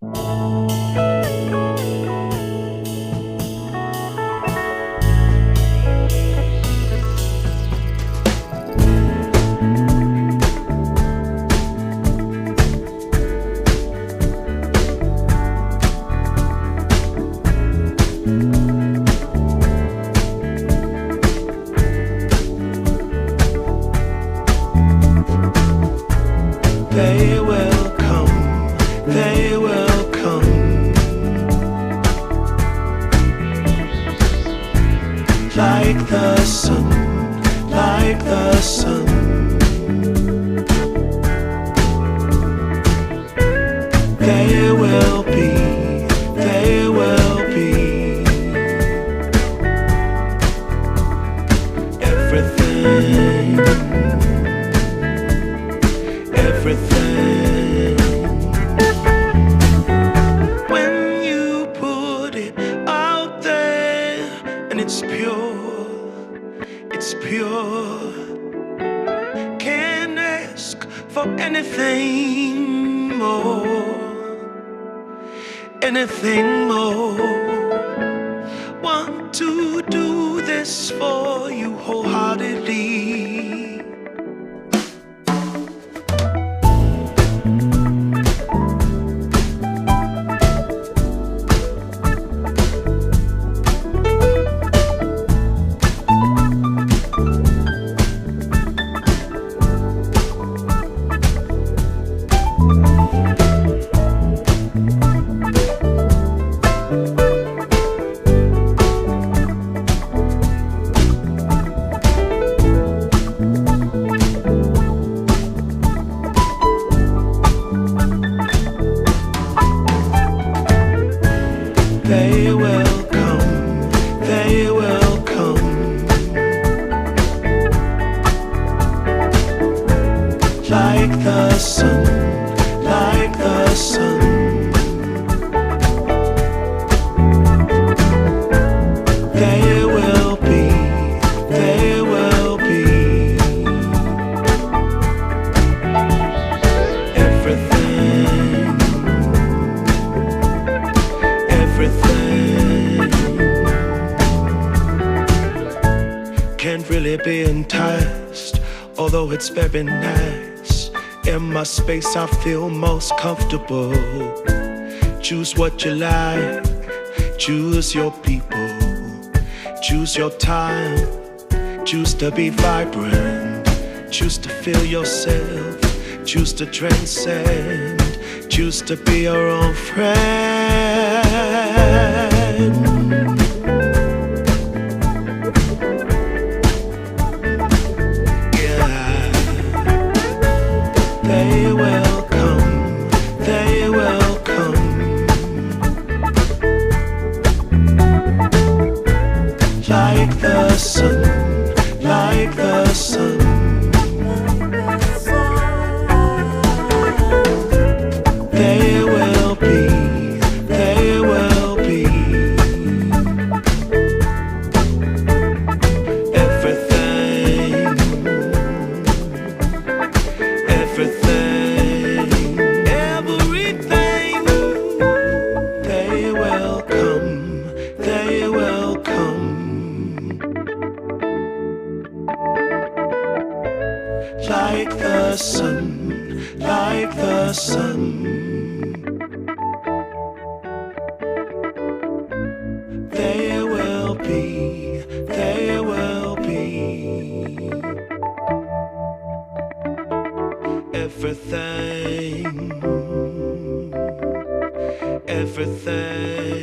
They will come, they will come, like the sun, like the sun. They will be, they will be everything, everything. When you put it out there and it's pure, can't ask for anything more, anything more. Want to do this for you wholeheartedly. They will come, they will come, like the sun, like the sun. They will be, they will be everything, everything. Can't really be enticed, although it's very nice. In my space I feel most comfortable. Choose what you like, choose your people, choose your time, choose to be vibrant, choose to feel yourself, choose to transcend, choose to be your own friend. Yeah, they will come, they will come, like the sun, like the sun. They will be, they will be everything, everything, everything. They will come, they will come, like the sun, like the sun. They will be, they will be everything, everything.